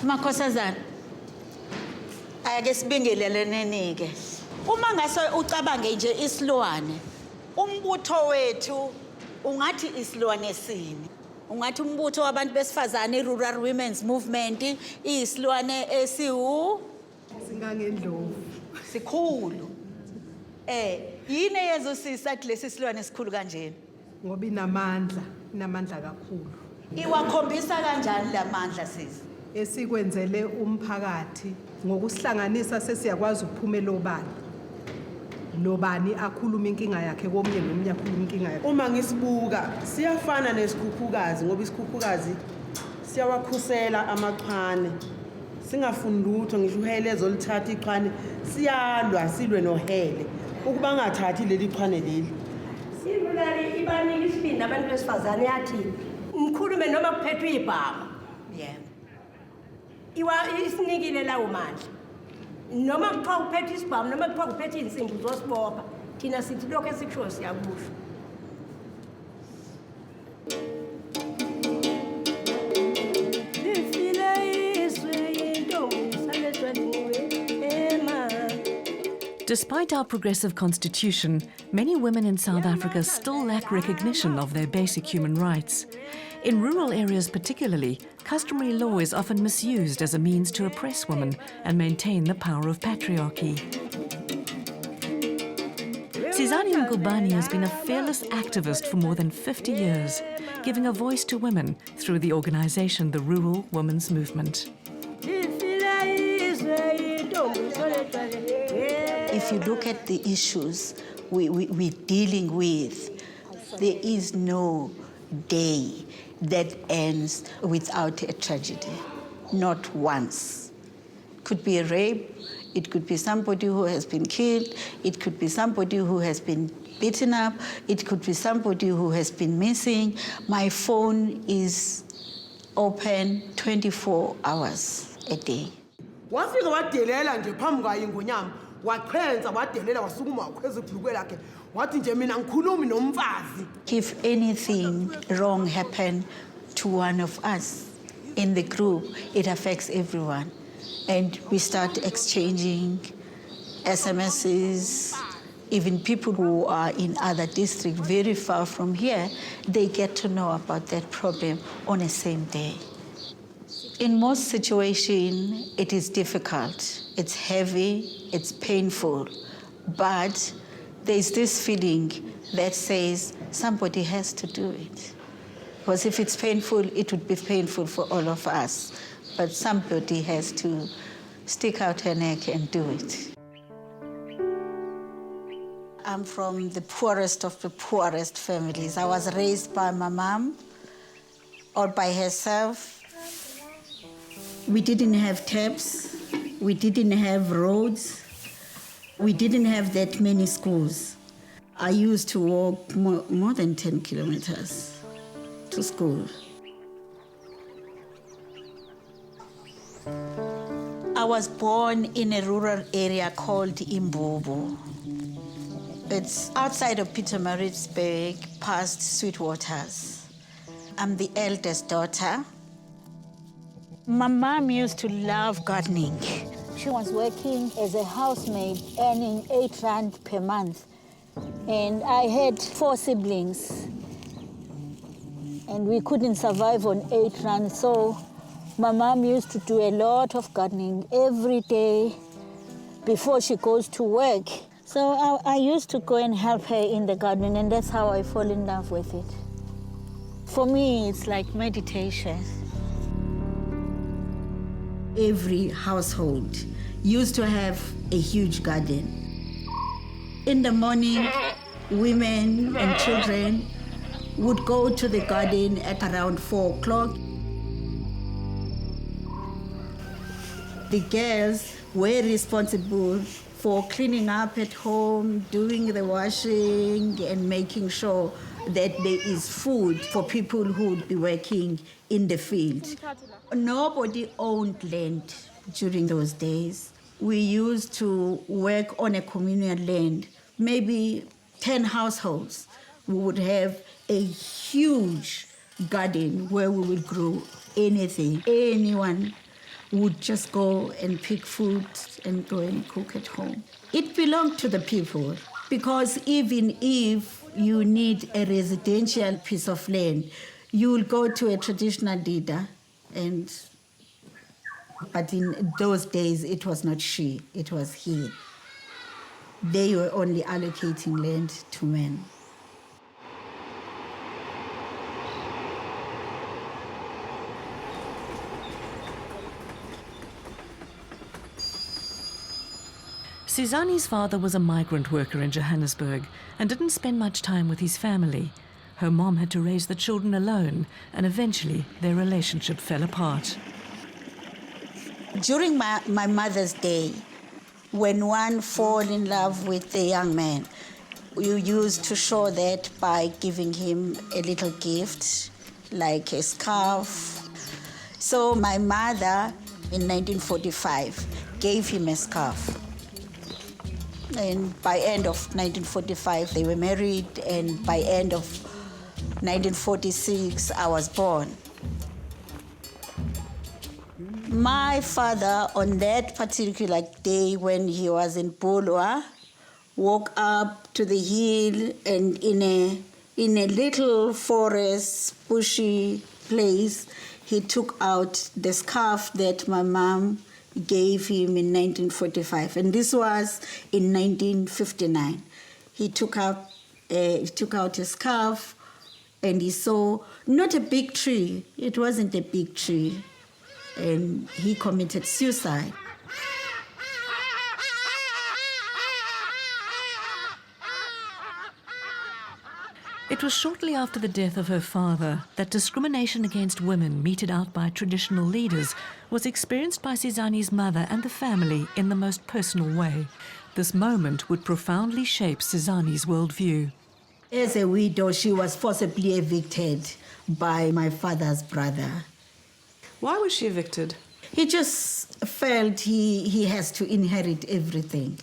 Makhosazana, ake sibingelelene-ke. Uma ngase ucabange nje isilwane, umbutho wethu ungathi isilwane sini? Ungathi umbutho wabantu besifazane, i-Rural Women's Movement, iyisilwane singangendlovu. Sikhulu. Yini eyezosisa athi lesi silwane esikhulu kanjena? Ngoba inamandla kakhulu. Iwakhombisa kanjani lamandla sisi? Esikwenzele umphakathi ngokusihlanganisa sesiyakwazi ukuphumela obani. Nobani akhuluma inkinga yakhe komnye nomunye akhuluma inkinga yakhe. Uma ngisibuka siyafana nesikhukhukazi ngoba isikhukhukazi siyawakhusela amachwane. Singafuni lutho ngisho uhele ezolithatha ichwane siyalwa silwe nohele ukuba ngathathi leli chwane leli. Sivulale ibanika isibindi abantu besifazane yathi ngikhulume noma kuphethwe ibhama. Isinikile lawo mandla. Noma kuthiwa uphethe isibhamu noma kuthiwa uphethe insimbi uzosibopha. Thina sithi lokho esikusho siyakusho. Despite our progressive constitution, many women in South Africa still lack recognition of their basic human rights. In rural areas particularly, customary law is often misused as a means to oppress women and maintain the power of patriarchy. Sizani Ngubane has been a fearless activist for more than 50 years, giving a voice to women through the organization the Rural Women's Movement. If you look at the issues we're dealing with, there is no day that ends without a tragedy. Not once. It could be a rape, it could be somebody who has been killed, it could be somebody who has been beaten up, it could be somebody who has been missing. My phone is open 24 hours a day. Wafika wadelela nje phambi kwayo ingonyama, waqhenza wadelela wasukuma wakhweza ibhlukwe lakhe. Wathi nje mina ngikhulumi nomfazi. If anything wrong happened to one of us in the group, it affects everyone. And we start exchanging SMSs. Even people who are in other districts very far from here, they get to know about that problem on the same day. In most situations, it is difficult. It's heavy, it's painful, but there's this feeling that says somebody has to do it. Because if it's painful, it would be painful for all of us. But somebody has to stick out her neck and do it. I'm from the poorest of the poorest families. I was raised by my mom, all by herself. We didn't have taps, we didn't have roads, we didn't have that many schools. I used to walk more than 10 kilometers to school. I was born in a rural area called Imbobo. It's outside of Pietermaritzburg, past Sweetwaters. I'm the eldest daughter. My mom used to love gardening. She was working as a housemaid, earning 8 rand per month. And I had 4 siblings. And we couldn't survive on 8 rand, so my mom used to do a lot of gardening every day before she goes to work. So I used to go and help her in the garden, and that's how I fall in love with it. For me, it's like meditation. Every household used to have a huge garden. In the morning, women and children would go to the garden at around 4 o'clock. The girls were responsible for cleaning up at home, doing the washing, and making sure that there is food for people who would be working in the field. Nobody owned land during those days. We used to work on a communal land, maybe 10 households. We would have a huge garden where we would grow anything anyone would just go and pick food and go and cook at home. It belonged to the people, because even if you need a residential piece of land, you will go to a traditional leader, but in those days it was not she, it was he. They were only allocating land to men. Sizani's father was a migrant worker in Johannesburg and didn't spend much time with his family. Her mom had to raise the children alone, and eventually their relationship fell apart. During my mother's day, when one fall in love with a young man, you used to show that by giving him a little gift, like a scarf. So my mother, in 1945, gave him a scarf. And by end of 1945, they were married, and by end of 1946, I was born. My father, on that particular day when he was in Bulwa, walked up to the hill, and in a little forest, bushy place, he took out the scarf that my mom gave him in 1945, and this was in 1959. He took out a scarf, and he saw not a big tree. It wasn't a big tree, and he committed suicide. It was shortly after the death of her father that discrimination against women meted out by traditional leaders was experienced by Sizani's mother and the family in the most personal way. This moment would profoundly shape Sizani's worldview. As a widow, she was forcibly evicted by my father's brother. Why was she evicted? He just felt he has to inherit everything.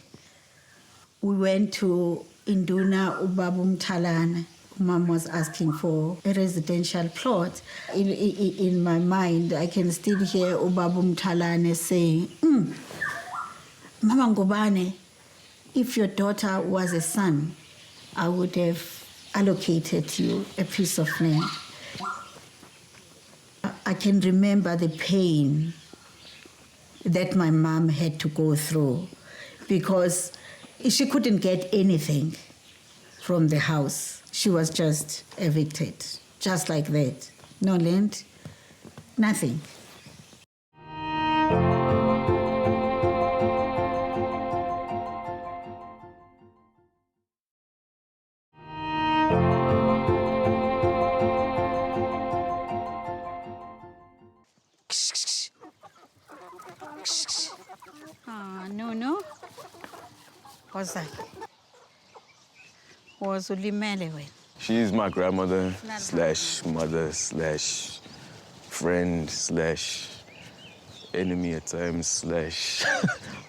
We went to Induna Ubabum Talane. Mom was asking for a residential plot. In my mind, I can still hear Ubabum Talane saying, Mama Ngubane, if your daughter was a son, I would have allocated you a piece of land. I can remember the pain that my mom had to go through, because she couldn't get anything from the house. She was just evicted, just like that. No land, nothing. No. What's that? Was ulimele wena? She's my grandmother slash mother slash friend slash enemy at times slash.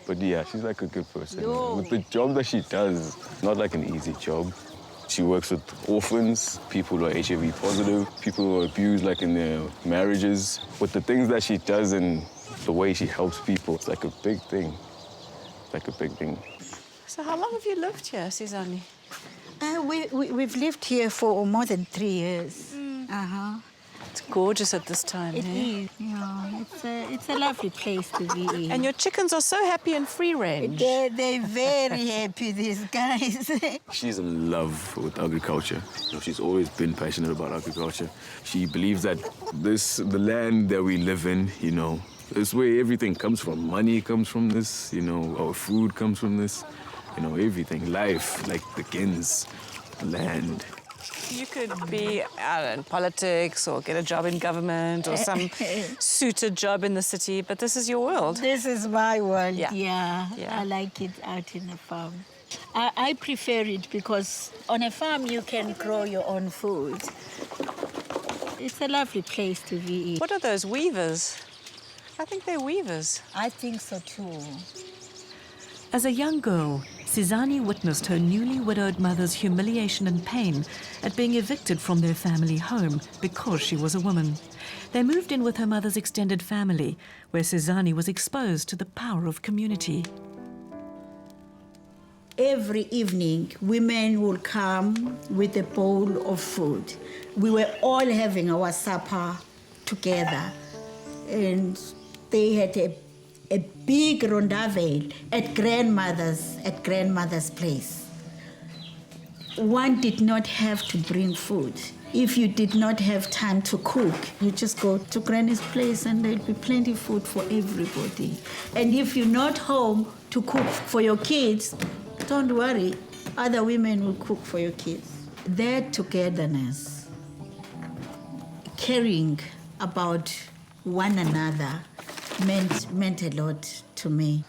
But yeah, she's like a good person. No. With the job that she does, not like an easy job. She works with orphans, people who are HIV positive, people who are abused like in their marriages. With the things that she does and the way she helps people, it's like a big thing. Like a big thing. So how long have you lived here, Sizani? We've lived here for more than 3 years. It's gorgeous at this time. It is. Yeah, it's a lovely place to be in. And your chickens are so happy and free range. They're very happy, these guys. She's in love with agriculture. She's always been passionate about agriculture. She believes that the land that we live in, is where everything comes from. Money comes from this, our food comes from this, everything. Life, like begins, land. You could be in politics or get a job in government or some suited job in the city, but this is your world. This is my world, Yeah. I like it out in the farm. I prefer it because on a farm you can grow your own food. It's a lovely place to be in. What are those, weavers? I think they're weavers. I think so too. As a young girl, Sizani witnessed her newly widowed mother's humiliation and pain at being evicted from their family home because she was a woman. They moved in with her mother's extended family, where Sizani was exposed to the power of community. Every evening, women would come with a bowl of food. We were all having our supper together, and they had a big rondavel at grandmother's place. One did not have to bring food. If you did not have time to cook, you just go to granny's place and there'd be plenty of food for everybody. And if you're not home to cook for your kids, don't worry, other women will cook for your kids. Their togetherness, caring about one another, meant a lot to me.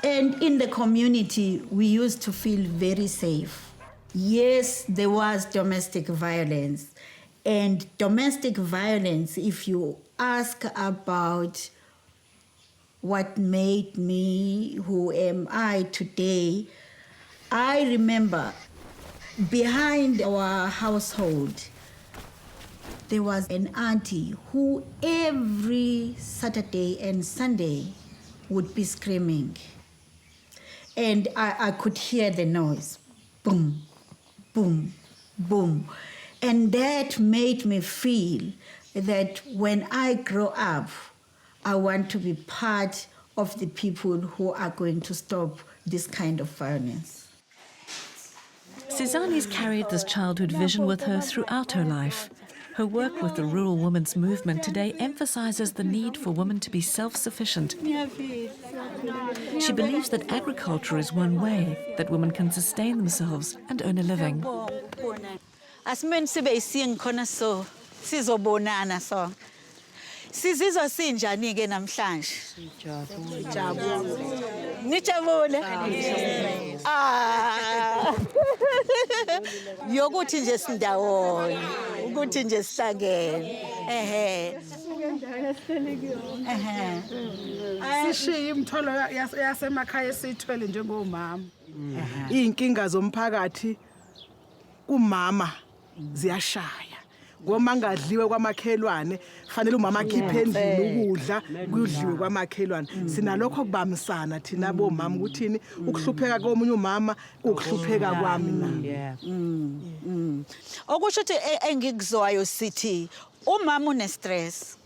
And in the community, we used to feel very safe. Yes, there was domestic violence. And domestic violence, if you ask about what made me who am I today, I remember behind our household, there was an auntie who every Saturday and Sunday would be screaming. And I could hear the noise, boom, boom, boom. And that made me feel that when I grow up, I want to be part of the people who are going to stop this kind of violence. Sizani's carried this childhood vision with her throughout her life. Her work with the rural women's movement today emphasises the need for women to be self-sufficient. She believes that agriculture is one way that women can sustain themselves and earn a living. Sizizwa sinjani ke namhlanje? Nijabule. Yokuthi nje sindawonye, ukuthi nje sihlangene. Sishiya imitholo yasemakhaya esithwele njengomama. Inkinga zomphakathi kumama ziyashaya. Ngoma ngadliwe kwamakhelwane fanele umama akhiphe endlini ukudla kudliwe kwamakhelwane. Sinalokho kubamisana thina bomama ukuthini ukuhlupheka komunye umama ukuhlupheka kwami na. Okusho ukuthi engikuzwayo sithi umama une stress.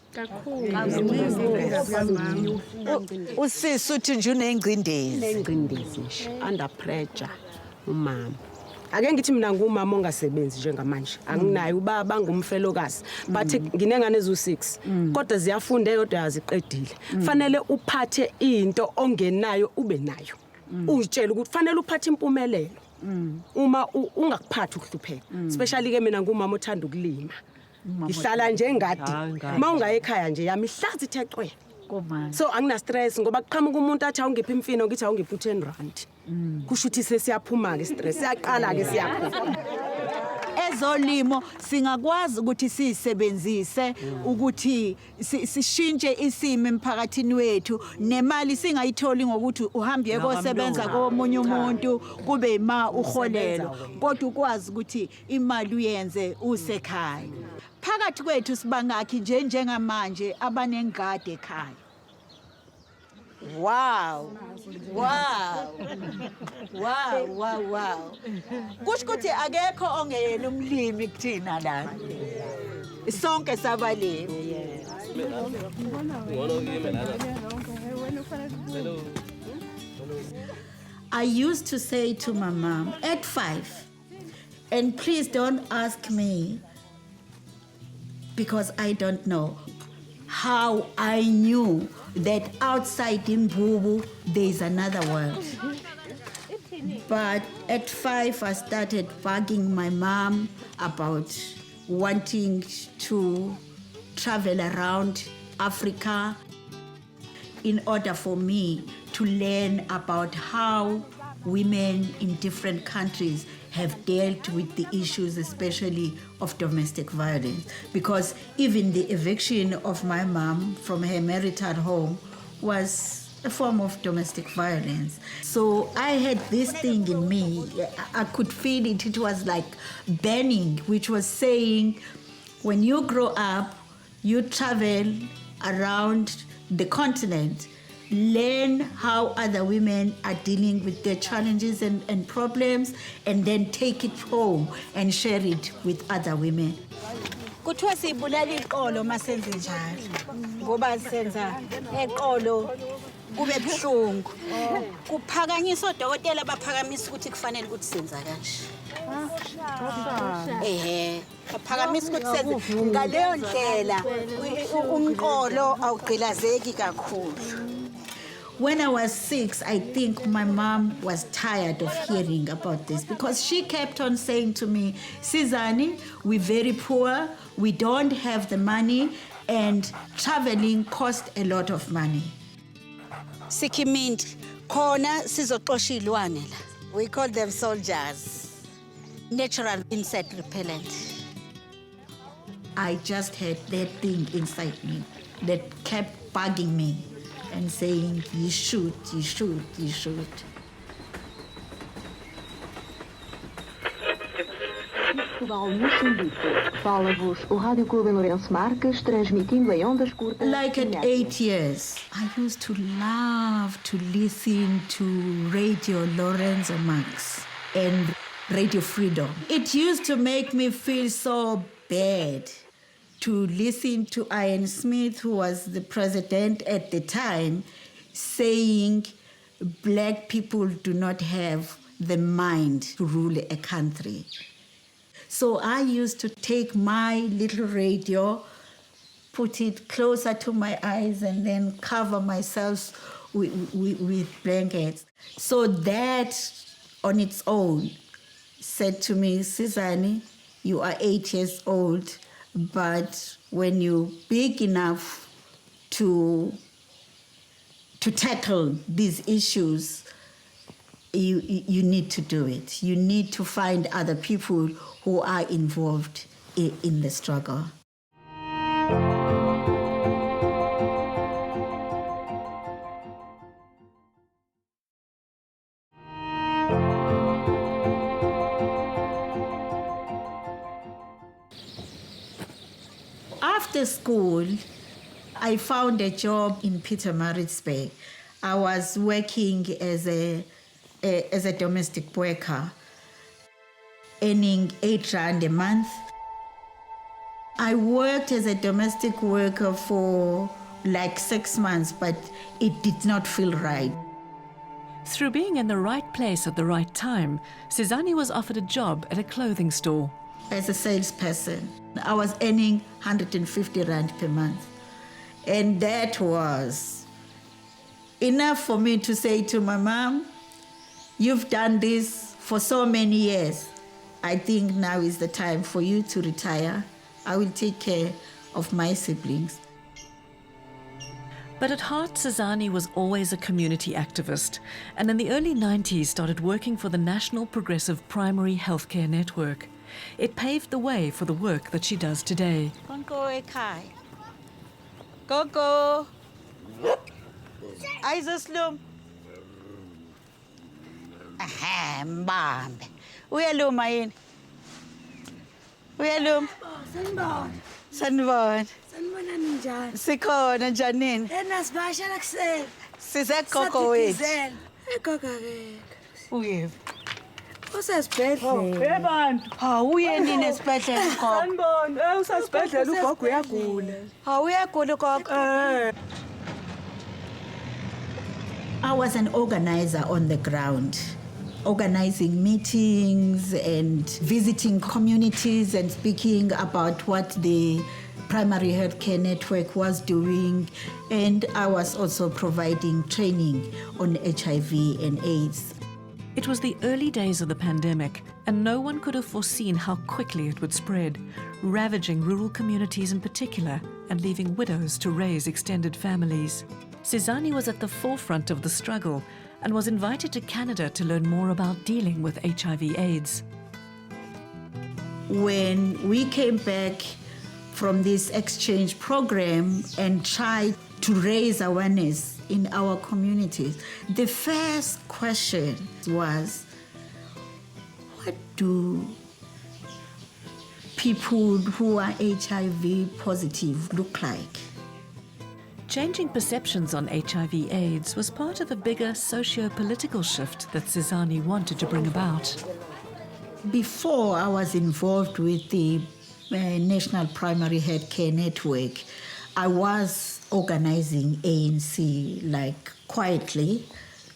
Usisi uthi nje unengcindezi. Unengcindezi nje under pressure umama. Ake ngithi mina ngumama ongasebenzi njengamanje. Anginayo ubaba ngumfelokazi. But nginengane ezu6. Kodwa ziyafunda eyodwa yaziqedile. Fanele uphathe into ongenayo ube nayo. Utshela ukuthi fanele uphathe impumelelo. Uma ungakuphathi ukuhlupheka. Especially ke mina ngumama othanda ukulima. Ngihlala nje engadi. Mawungaye ekhaya nje yami ihlazi itheqwe. So angina stress ngoba kuqhamuka umuntu athi awungiphi imfino ngithi awungiphi u10 rand. Kusho ukuthi sesiyaphuma ke stress. Siyaqala ke siyaphuma. Ezolimo singakwazi ukuthi sisebenzise ukuthi sishintshe isimo emphakathini wethu nemali singayitholi ngokuthi uhambe uyosebenza komunye umuntu kube ima uholelo kodwa ukwazi ukuthi imali uyenze usekhaya. Phakathi kwethu sibangakhi njengamanje abanengadi ekhaya. Wow. Wow. Wow, wow, wow. Kusho ukuthi akekho ongeyena umlimi kuthina la. Sonke sabalimi. I used to say to my mom at 5, and please don't ask me because I don't know how I knew that outside Mbubu there is another world. But at 5 I started bugging my mom about wanting to travel around Africa in order for me to learn about how women in different countries have dealt with the issues, especially of domestic violence. Because even the eviction of my mom from her marital home was a form of domestic violence. So I had this thing in me. I could feel it. It was like burning, which was saying, when you grow up, you travel around the continent, learn how other women are dealing with their challenges and problems, and then take it home and share it with other women. Kuthiwa sibulala iqolo masenze njalo ngoba senza eqolo kube buhlungu kuphakanyiswa odokotela baphakamisa ukuthi kufanele ukuthi senza kanje baphakamisa ukuthi senze ngaleyo ndlela umqolo awugqilazeki kakhulu. When I was 6, I think my mom was tired of hearing about this because she kept on saying to me, Sizani, we're very poor, we don't have the money, and traveling costs a lot of money. Sikimindi khona sizoxosha ilwane la. We call them soldiers. Natural insect repellent. I just had that thing inside me that kept bugging me and saying, you should, you should, you should. Like at 8 years, I used to love to listen to Radio Lorenzo Max and Radio Freedom. It used to make me feel so bad to listen to Ian Smith, who was the president at the time, saying black people do not have the mind to rule a country. So I used to take my little radio, put it closer to my eyes, and then cover myself with blankets. So that on its own said to me, Sizani, you are 8 years old, but when you're big enough to tackle these issues, you need to do it. You need to find other people who are involved in the struggle. After school, I found a job in Pietermaritzburg. I was working as a domestic worker, earning 8 rand a month. I worked as a domestic worker for like 6 months, but it did not feel right. Through being in the right place at the right time, Sizani was offered a job at a clothing store. As a salesperson, I was earning 150 rand per month. And that was enough for me to say to my mom, you've done this for so many years. I think now is the time for you to retire. I will take care of my siblings. But at heart, Sizani was always a community activist, and in the early 90s started working for the National Progressive Primary Healthcare Network. It paved the way for the work that she does today. Go. Ayizosiluma. Mbambe. Uyaluma yini? Uyaluma? Sanibona. Sanibonani njani? Sikhona njanini? Nasibashela kuseni. Sisegogo wethu. Egogo ke. Uyephi? Usesibhedlela. Bantu. Uye nini esibhedlela gogo? Sanibona, usesibhedlela ugogo uyagula. Uyagula gogo? I was an organizer on the ground, organizing meetings and visiting communities and speaking about what the primary healthcare network was doing. And I was also providing training on HIV and AIDS. It was the early days of the pandemic, and no one could have foreseen how quickly it would spread, ravaging rural communities in particular and leaving widows to raise extended families. Sizani was at the forefront of the struggle and was invited to Canada to learn more about dealing with HIV/AIDS. When we came back from this exchange program and tried to raise awareness in our communities, the first question was, what do people who are HIV positive look like? Changing perceptions on HIV/AIDS was part of a bigger socio-political shift that Sizani wanted to bring about. Before I was involved with the National Primary Health Care Network, I was organizing ANC like quietly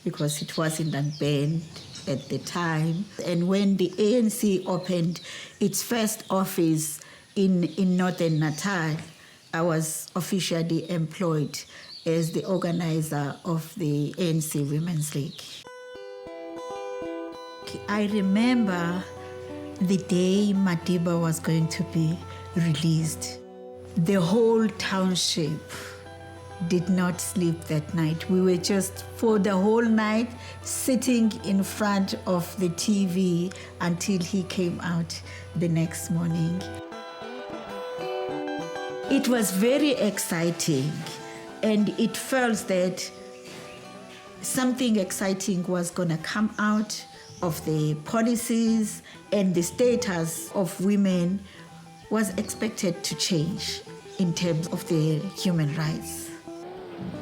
because it wasn't unbanned at the time. And when the ANC opened its first office in Northern Natal, I was officially employed as the organizer of the ANC Women's League. I remember the day Madiba was going to be released. The whole township did not sleep that night. We were just for the whole night sitting in front of the TV until he came out the next morning. It was very exciting, and it felt that something exciting was going to come out of the policies, and the status of women was expected to change in terms of their human rights.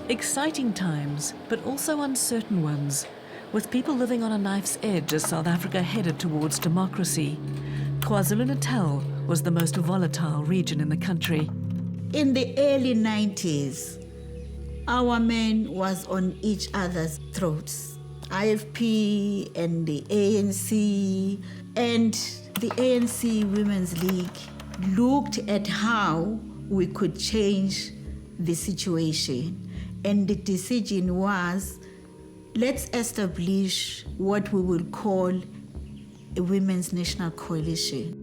Exciting times, but also uncertain ones, with people living on a knife's edge as South Africa headed towards democracy. KwaZulu-Natal was the most volatile region in the country. In the early 90s, our men was on each other's throats. IFP and the ANC and the ANC Women's League looked at how we could change the situation. And the decision was, let's establish what we will call a Women's National Coalition,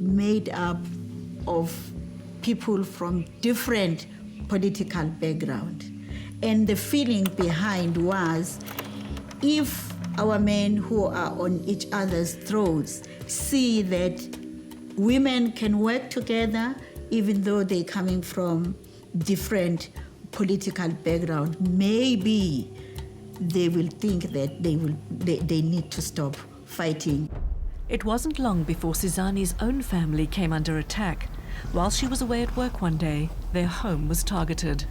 made up of people from different political background. And the feeling behind was, if our men who are on each other's throats see that women can work together, even though they're coming from different political background, maybe they will think that they need to stop fighting. It wasn't long before Sizani's own family came under attack. While she was away at work one day, their home was targeted.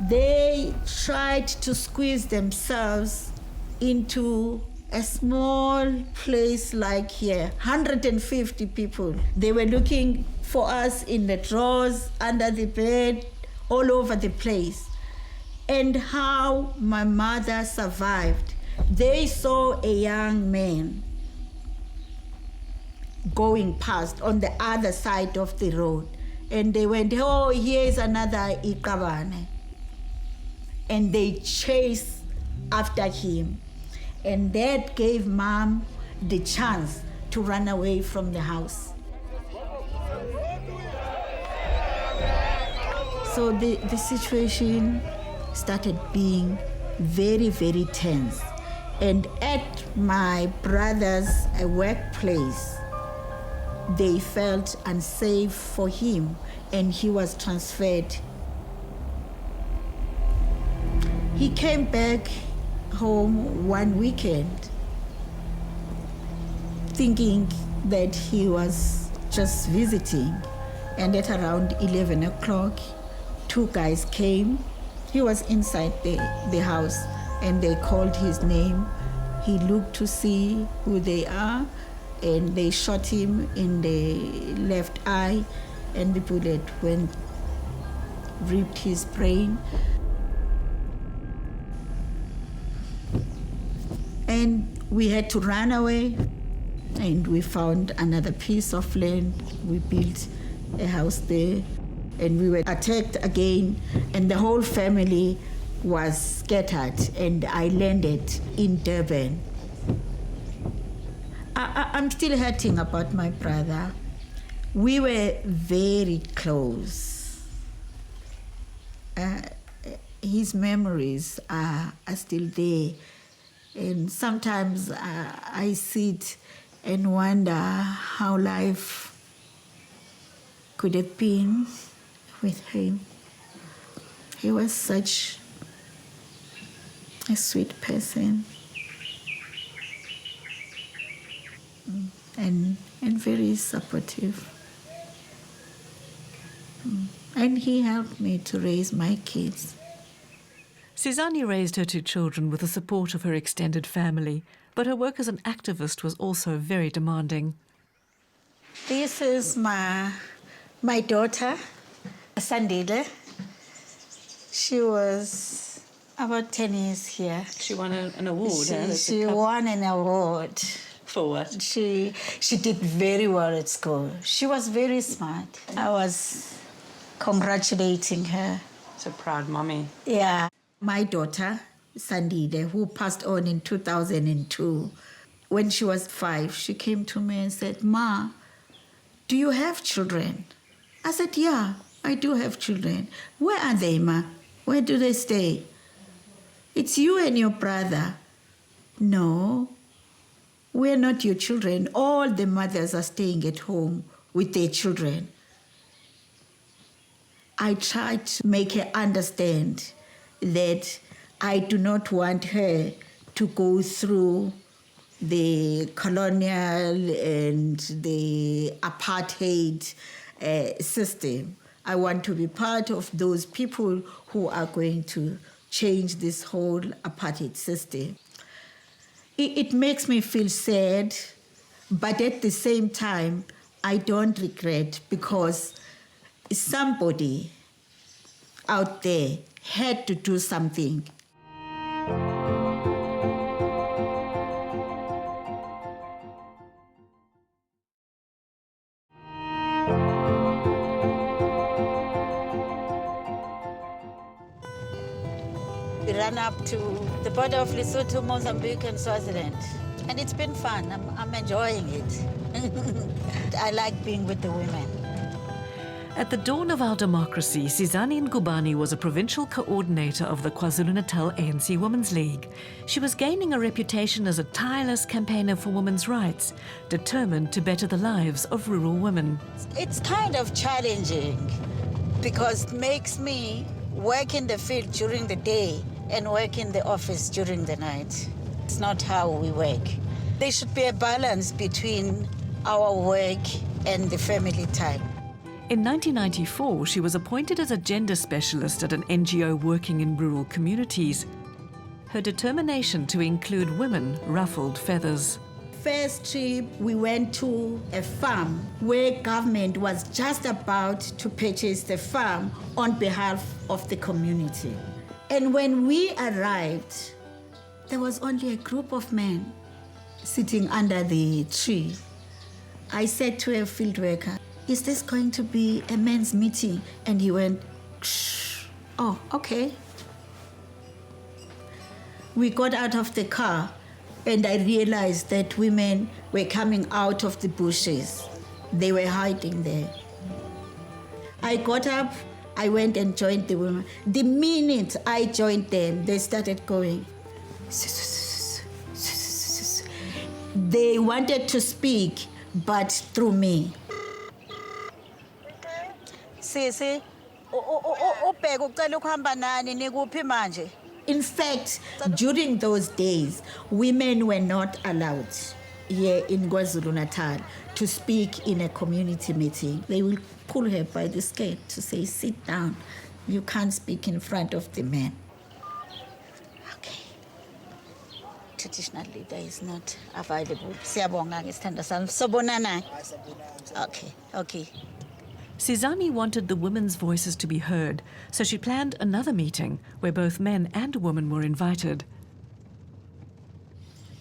They tried to squeeze themselves into a small place like here, 150 people. They were looking for us in the drawers, under the bed, all over the place. And how my mother survived. They saw a young man going past on the other side of the road. And they went, oh, here's another Ngubane. And they chased after him. And that gave Mom the chance to run away from the house. So the situation started being very, very tense. And at my brother's workplace, they felt unsafe for him, and he was transferred. He came back home one weekend thinking that he was just visiting, and at around 11 o'clock, two guys came. He was inside the house, and they called his name. He looked to see who they are, and they shot him in the left eye, and the bullet ripped his brain. And we had to run away, and we found another piece of land. We built a house there, and we were attacked again, and the whole family was scattered, and I landed in Durban. I'm still hurting about my brother. We were very close. His memories are still there. And sometimes I sit and wonder how life could have been with him. He was such a sweet person, and very supportive. And he helped me to raise my kids. Sizani raised her two children with the support of her extended family, but her work as an activist was also very demanding. This is my daughter, Sandile. She was about 10 years here. She won an award. She won an award. For what? She did very well at school. She was very smart. I was congratulating her. So proud, mommy. Yeah. My daughter, Sandile, who passed on in 2002, when she was 5, she came to me and said, "Ma, do you have children?" I said, "Yeah, I do have children." "Where are they, Ma? Where do they stay?" "It's you and your brother." "No, we're not your children. All the mothers are staying at home with their children." I tried to make her understand that I do not want her to go through the colonial and the apartheid system. I want to be part of those people who are going to change this whole apartheid system. It makes me feel sad, but at the same time, I don't regret, because somebody out there had to do something. We ran up to the border of Lesotho, Mozambique, and Swaziland. And it's been fun. I'm enjoying it. I like being with the women. At the dawn of our democracy, Sizani Ngubane was a provincial coordinator of the KwaZulu-Natal ANC Women's League. She was gaining a reputation as a tireless campaigner for women's rights, determined to better the lives of rural women. It's kind of challenging because it makes me work in the field during the day and work in the office during the night. It's not how we work. There should be a balance between our work and the family time. In 1994, she was appointed as a gender specialist at an NGO working in rural communities. Her determination to include women ruffled feathers. First trip, we went to a farm where government was just about to purchase the farm on behalf of the community. And when we arrived, there was only a group of men sitting under the tree. I said to a field worker, "Is this going to be a men's meeting?" And he went, "Shh." "Oh, okay." We got out of the car and I realized that women were coming out of the bushes. They were hiding there. I got up, I went and joined the women. The minute I joined them, they started going. They wanted to speak, but through me. Sisi, ubheka ucela ukuhamba nani nikuphi manje? In fact, during those days, women were not allowed here in KwaZulu-Natal to speak in a community meeting. They will pull her by the skirt to say, "Sit down. You can't speak in front of the men." Okay. Traditional leader is not available. Siyabonga ngesithanda sami. Sobonana. Okay. Sizani wanted the women's voices to be heard, so she planned another meeting where both men and women were invited.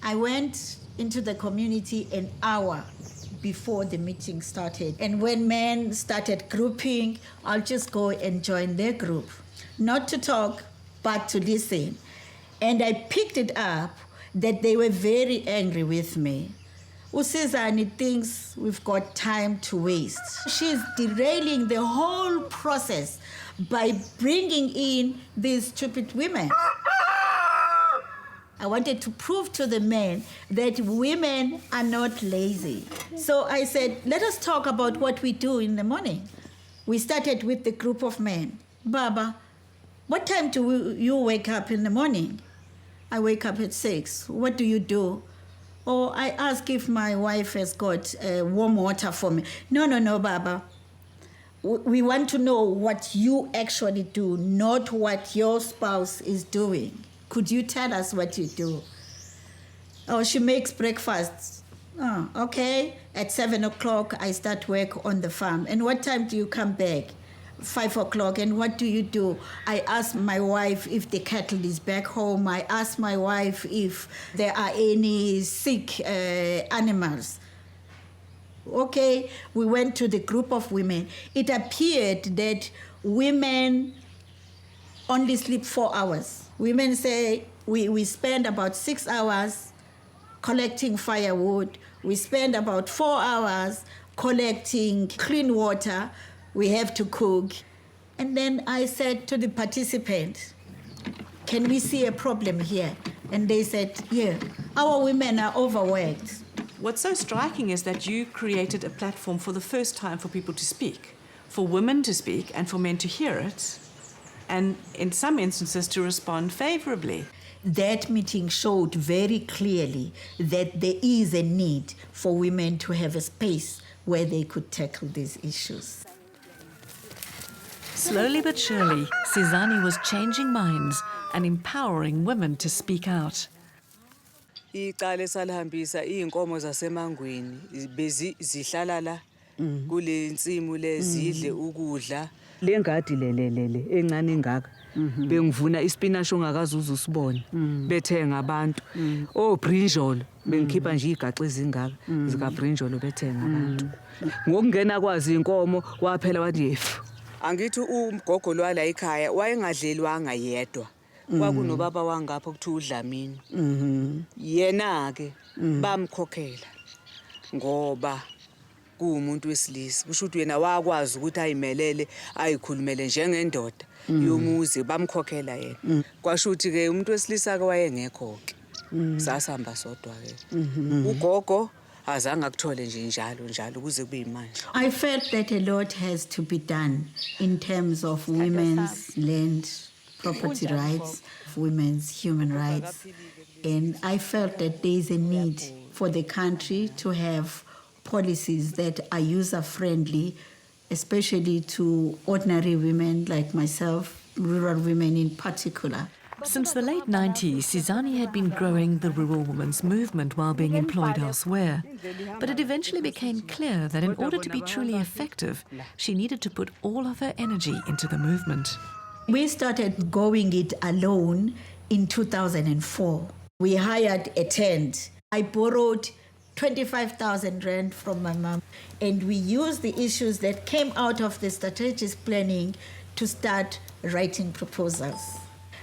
I went into the community an hour before the meeting started. And when men started grouping, I'll just go and join their group. Not to talk, but to listen. And I picked it up that they were very angry with me. Sizani thinks we've got time to waste. She's derailing the whole process by bringing in these stupid women. I wanted to prove to the men that women are not lazy. So I said, let us talk about what we do in the morning. We started with the group of men. "Baba, what time do you wake up in the morning?" I wake up at 6. What do you do? Or I ask if my wife has got warm water for me. No, Baba. We want to know what you actually do, not what your spouse is doing. Could you tell us what you do? Oh, she makes breakfast. Oh, okay. At 7 o'clock, I start work on the farm. And what time do you come back? 5 o'clock. And what do you do? I ask my wife if the cattle is back home. I ask my wife if there are any sick animals. Okay, we went to the group of women. It appeared that women only sleep 4 hours. Women say we spend about 6 hours collecting firewood. We spend about 4 hours collecting clean water. We have to cook. And then I said to the participants, can we see a problem here? And they said, yeah, our women are overworked. What's so striking is that you created a platform for the first time for people to speak, for women to speak and for men to hear it, and in some instances to respond favorably. That meeting showed very clearly that there is a need for women to have a space where they could tackle these issues. Slowly but surely, Sizani was changing minds and empowering women to speak out. Iqale salihambisa inkomo zasemangweni bezihlala la kule nsimu lezidle ukudla lengadi lelelele encane ngaka bengivuna ispinashi ongakazuza usibone bethenga abantu obrinjolo bengikhipha nje igaxa ezingaka zika brinjolo bethenga abantu ngokungena kwazi inkomo waphela wathi yefu angithi umgogo lwala ekhaya wayengadlelwanga yedwa kwakunobaba wangapha kuthi uDlamini yena ke bamkhokhela ngoba kuumuntu wesilisa kusho ukuthi yena wakwazi ukuthi ayimelele ayikhulumele njengendoda yomuzi bamkhokhela yena kwasho ukuthi ke umuntu wesilisa ke wayengekho ke sasihamba sodwa ke ugogo azange akuthole nje njalo kuze kube yimanje. I felt that a lot has to be done in terms of women's land property rights, women's human rights. And I felt that there is a need for the country to have policies that are user-friendly, especially to ordinary women like myself, rural women in particular. Since the late 90s, Sizani had been growing the rural women's movement while being employed elsewhere. But it eventually became clear that in order to be truly effective, she needed to put all of her energy into the movement. We started going it alone in 2004. We hired a tent. I borrowed 25,000 rand from my mom, and we used the issues that came out of the strategic planning to start writing proposals.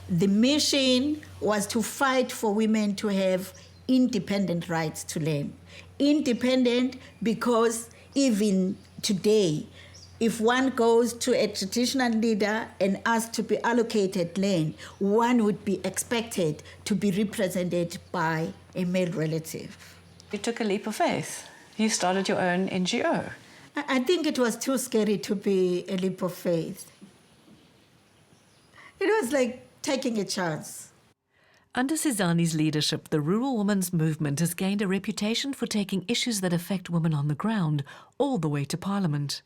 The mission was to fight for women to have independent rights to land. Independent because even today, if one goes to a traditional leader and asks to be allocated land, one would be expected to be represented by a male relative. You took a leap of faith. You started your own NGO. I think it was too scary to be a leap of faith. It was like taking a chance. Under Sizani's leadership, the rural women's movement has gained a reputation for taking issues that affect women on the ground all the way to Parliament.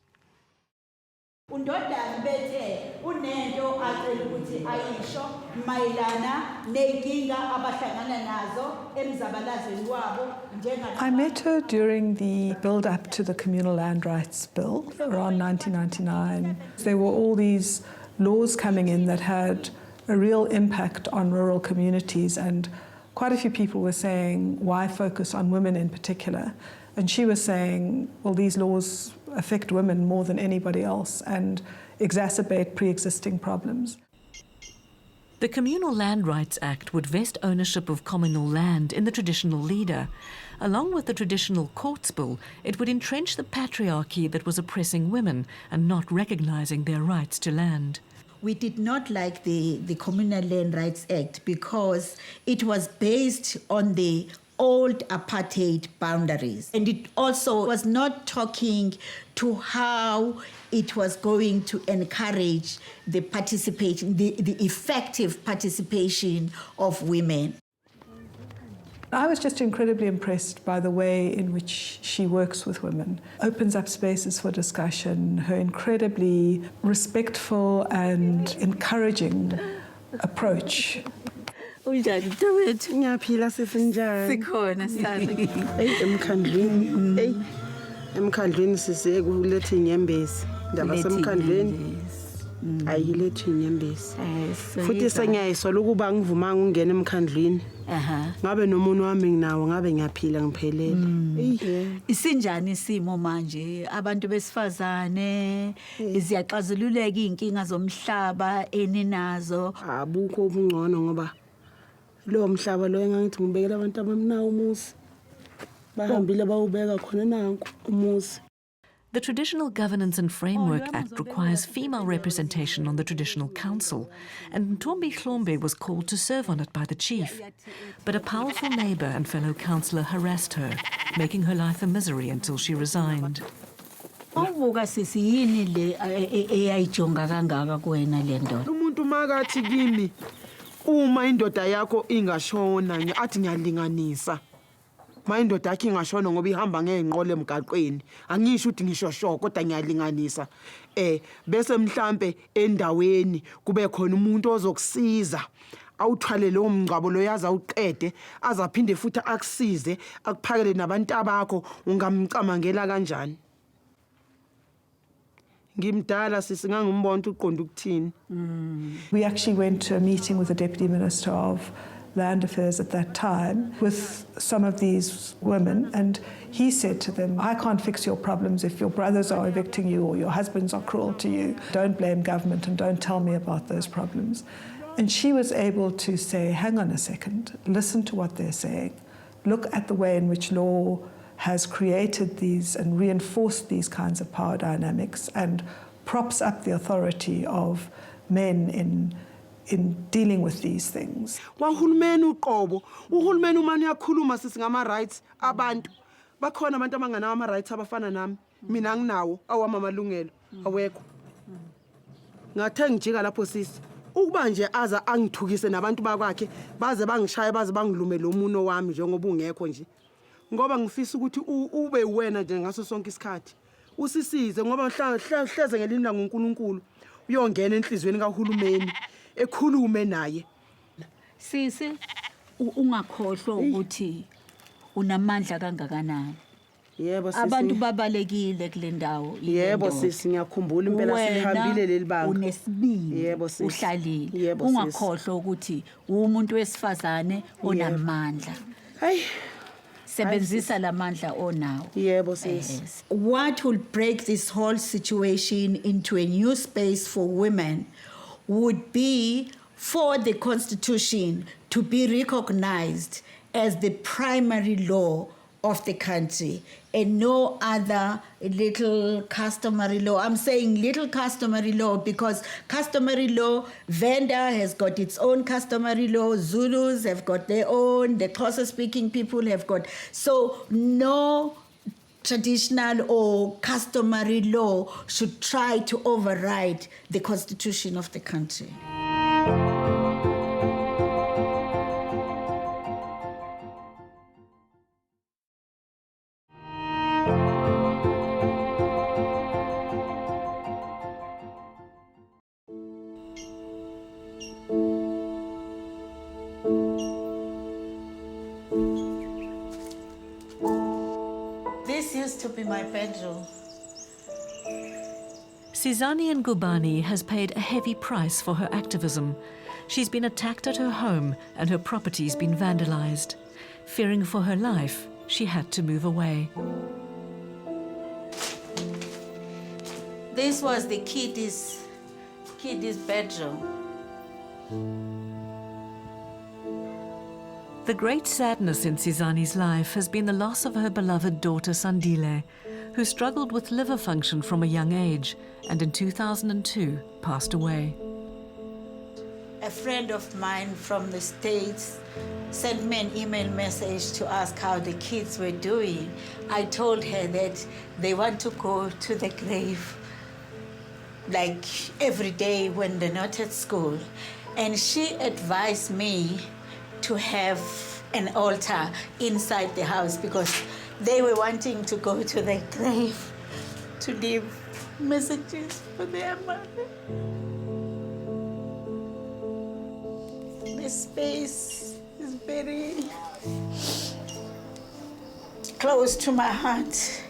I met her during the build-up to the Communal Land Rights Bill around 1999. There were all these laws coming in that had a real impact on rural communities, and quite a few people were saying, why focus on women in particular? And she was saying, well, these laws affect women more than anybody else and exacerbate pre-existing problems. The Communal Land Rights Act would vest ownership of communal land in the traditional leader. Along with the traditional courts bill, it would entrench the patriarchy that was oppressing women and not recognizing their rights to land. We did not like the Communal Land Rights Act because it was based on the old apartheid boundaries. And it also was not talking to how it was going to encourage the effective participation of women. I was just incredibly impressed by the way in which she works with women, opens up spaces for discussion, her incredibly respectful and encouraging approach. Unjani mntakwethu? Ngiyaphila sisinjani? Sikhona sithando. Emkhandlweni. Emkhandlweni sise kulethe inyembezi. Ndaba semkhandlweni. Ayilethe inyembezi. Futhi sengiyayisola ukuba ngivumanga ungena emkhandlweni. Ngabe nomuntu wami nginawo ngabe ngiyaphila ngiphelele. Isinjani isimo manje abantu besifazane ziyaxazululeka inkinga zomhlaba eninazo? Abukho ubungcono ngoba lo mhlaba lo engangithi ngibekela abantu abamnawo umuzi. Bahambile bawubeka khona nanku umuzi. The Traditional Governance and Framework Act requires female representation on the Traditional Council, and Ntombi Hlombe was called to serve on it by the chief. But a powerful neighbour and fellow councillor harassed her, making her life a misery until she resigned. Awubuka sisi yini le eyayijonga kangaka kuwena le ndoda? Umuntu makathi kimi uma indoda yakho ingashona athi ngiyalinganisa. Indoda yakhe ingashona ngoba ihamba ngeenqole emgaqweni. Angisho ukuthi ngisho kodwa ngiyalinganisa. Bese mhlambe endaweni kube khona umuntu ozokusiza. Awuthwale lo mngcwabo lo yaza uqede azaphinde futhi akusize akuphakele nabantu abakho ungamcamangela kanjani? Ngimdala sisingangumbona uqonda ukuthini. We actually went to a meeting with the Deputy Minister of Land Affairs at that time with some of these women, and he said to them, I can't fix your problems if your brothers are evicting you or your husbands are cruel to you. Don't blame government and don't tell me about those problems. And she was able to say, hang on a second, listen to what they're saying. Look at the way in which law has created these and reinforced these kinds of power dynamics and props up the authority of men in dealing with these things. Wahulumeni uqobo, uhulumeni umani yakhuluma sisingama rights abantu. Bakhona abantu abanganawo ama rights abafana nami. Mina nginawo awama amalungelo awekho. Ngathe ngijika lapho sisi. Ukuba nje aza angithukise nabantu bakwakhe baze bangishaye baze bangilume lo muno wami njengoba ungekho nje. Ngoba ngifisa ukuthi ube wena nje ngaso sonke isikhathi. Usisize ngoba hleze ngelinda ngoNkulunkulu uyongena enhlizweni kaHulumeni ekhulume naye. Sisi ungakhohlwa ukuthi unamandla kangakanani. Yebo sisi. Abantu babalekile kule ndawo. Yebo sisi ngiyakhumbula impela sihambile leli banga. Unesibindi. Yebo sisi. Uhlalile. Ungakhohlwa ukuthi umuntu wesifazane onamandla. Hayi. Sebenzisa lamandla onawo. Yebo sisi. What will break this whole situation into a new space for women would be for the Constitution to be recognized as the primary law of the country and no other little customary law. I'm saying little customary law because customary law, Venda has got its own customary law, Zulus have got their own, the Xhosa-speaking people have got. So no traditional or customary law should try to override the constitution of the country. This used to be my bedroom. Sizani Ngubane has paid a heavy price for her activism. She's been attacked at her home and her property's been vandalized. Fearing for her life, she had to move away. This was the kiddies' bedroom. The great sadness in Sizani's life has been the loss of her beloved daughter Sandile, who struggled with liver function from a young age and in 2002 passed away. A friend of mine from the States sent me an email message to ask how the kids were doing. I told her that they want to go to the grave like every day when they're not at school. And she advised me to have an altar inside the house because they were wanting to go to the grave to leave messages for their mother. The space is very close to my heart.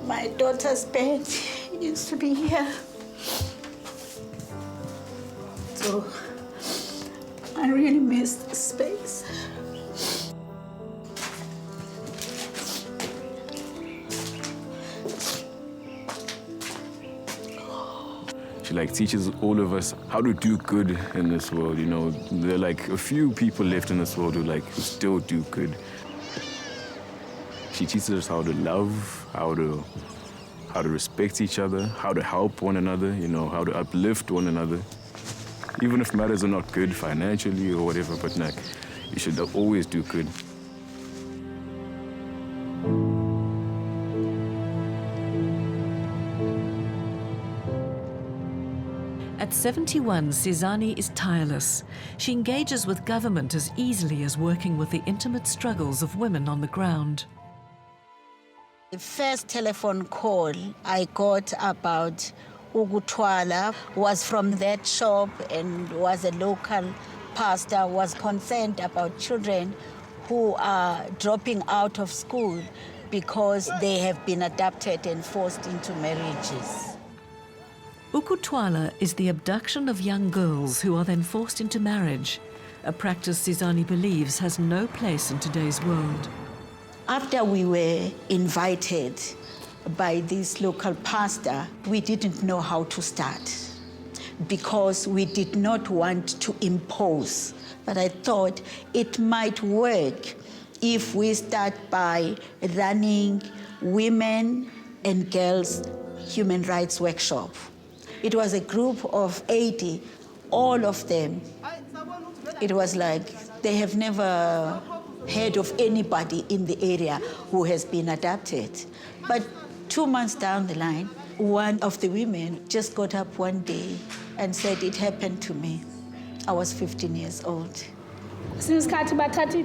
My daughter's bed used to be here. So I really miss this space. She teaches all of us how to do good in this world. You know, there are a few people left in this world who still do good. She teaches us how to love, how to respect each other, how to help one another, you know, how to uplift one another. Even if matters are not good financially or whatever, but you should always do good. At 71, Sizani is tireless. She engages with government as easily as working with the intimate struggles of women on the ground. The first telephone call I got about Ukutwala was from that shop and was a local pastor, was concerned about children who are dropping out of school because they have been adopted and forced into marriages. Ukutwala is the abduction of young girls who are then forced into marriage, a practice Sizani believes has no place in today's world. After we were invited by this local pastor, we didn't know how to start because we did not want to impose. But I thought it might work if we start by running women and girls human rights workshop. It was a group of 80, all of them. It was like they have never heard of anybody in the area who has been adopted. But 2 months down the line, one of the women just got up one day and said, it happened to me. I was 15 years old. Since kati bathatha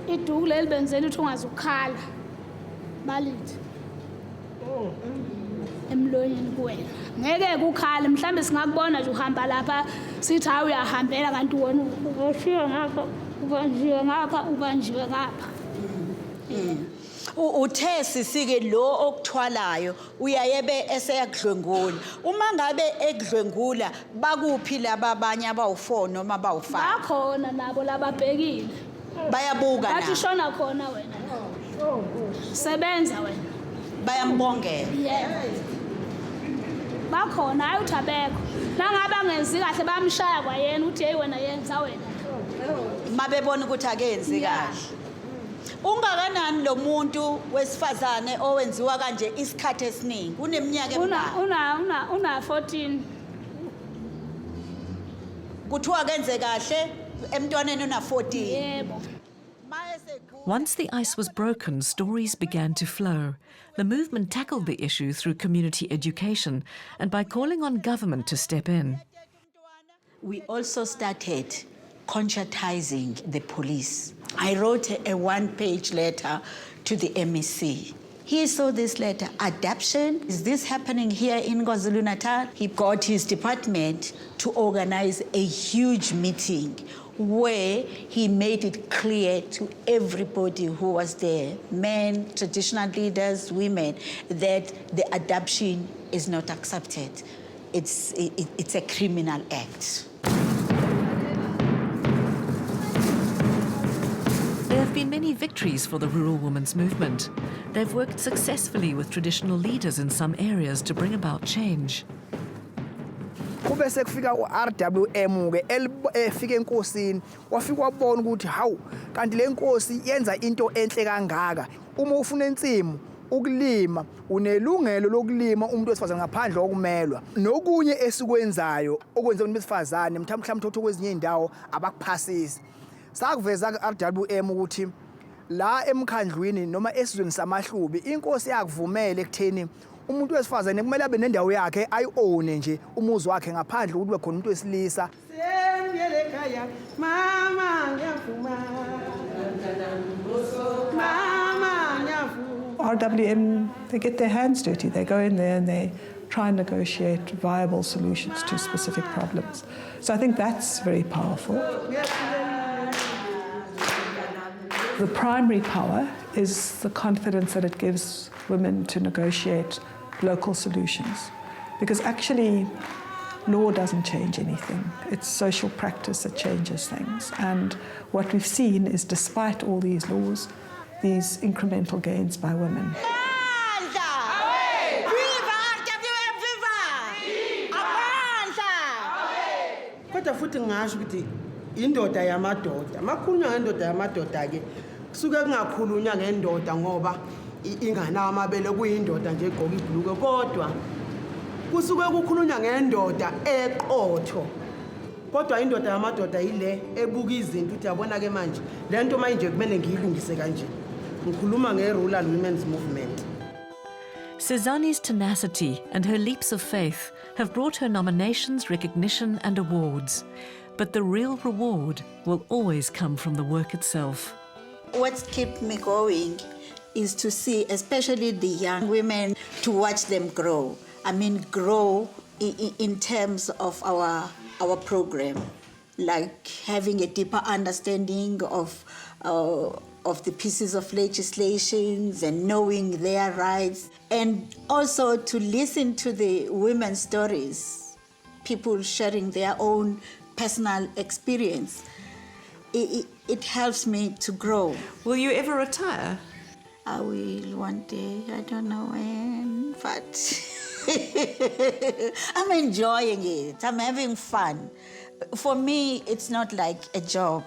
iduku leli benzela ukuthi ungazukhala balithi emlonyeni kuwena ngeke kukhale mhlambe singakubona nje uhamba lapha sithi hayi uyahambela kanti wona ushiye ngapha ubanjiwe ngapha ubanjiwe ngapha. Uthe sisike lo okuthwalayo uyayebe eseyakudlwengula. Uma ngabe ekudlwengula bakuphi laba abanye abawu4 noma abawu5? Bakhona nabo lababhekile. Bayabuka na. Bathi shona khona wena. Sebenza wena. Bayambongela. Yebo. Bakhona ayi uthabeko. Nangabe angenzi kahle bamshaya kwayena uthi hey wena yenza wena. Mabebona ukuthi akenzi kahle. Ungakanani lo muntu wesifazane owenziwa kanje isikhathi esiningi? Uneminyaka emingaki? Una 14. Kuthiwa kenze kahle emntwaneni una 14. Yebo. Once the ice was broken, stories began to flow. The movement tackled the issue through community education and by calling on government to step in. We also started conscientizing the police. I wrote a one-page letter to the MEC. He saw this letter, adoption, is this happening here in KwaZulu-Natal? He got his department to organize a huge meeting where he made it clear to everybody who was there, men, traditional leaders, women, that the adoption is not accepted. It's a criminal act. There have been many victories for the rural women's movement. They've worked successfully with traditional leaders in some areas to bring about change. Kube sekufika uRWM ke efika enkosini wafika wabona ukuthi hawu kanti le nkosi yenza into enhle kangaka uma ufuna insimu ukulima unelungelo lokulima umuntu wesifazane ngaphandle kokumelwa nokunye esikwenzayo okwenza umuntu wesifazane mhlawumbe uthatha kwezinye indawo abakuphasisi sakuveza kuRWM ukuthi la emkhandlwini noma esizweni samahlubi inkosi yakuvumela ekutheni umuntu wesifazane kumele abe nendawo yakhe ayi-own nje umuzi wakhe ngaphandle ukuthi kube khona umuntu wesilisa ya mama ngiyavuma mama ngiyavuma. RWM, they get their hands dirty. They go in there and they try and negotiate viable solutions to specific problems. So I think that's very powerful. The primary power is the confidence that it gives women to negotiate local solutions. Because actually, law doesn't change anything. It's social practice that changes things. And what we've seen is, despite all these laws, these incremental gains by women. Kodwa futhi ngasho ukuthi indoda yamadoda makhulunywa ngendoda yamadoda ke kusuke kungakhulunywa ngendoda ngoba inganawo amabele kuyindoda nje egqoka ibhuluke kodwa kusuke kukhulunywa ngendoda eqotho kodwa indoda yamadoda yile ebuka izinto uthi yabona ke manje lento manje kumele ngiyilungise kanje ngikhuluma nge-rural women's movement. Sizani's tenacity and her leaps of faith have brought her nominations, recognition and awards. But the real reward will always come from the work itself. What's kept me going is to see, especially the young women, to watch them grow. I mean, grow in terms of our program, like having a deeper understanding of the pieces of legislations and knowing their rights, and also to listen to the women's stories, people sharing their own personal experience. It helps me to grow. Will you ever retire? I will one day, I don't know when, but I'm enjoying it. I'm having fun. For me, it's not like a job.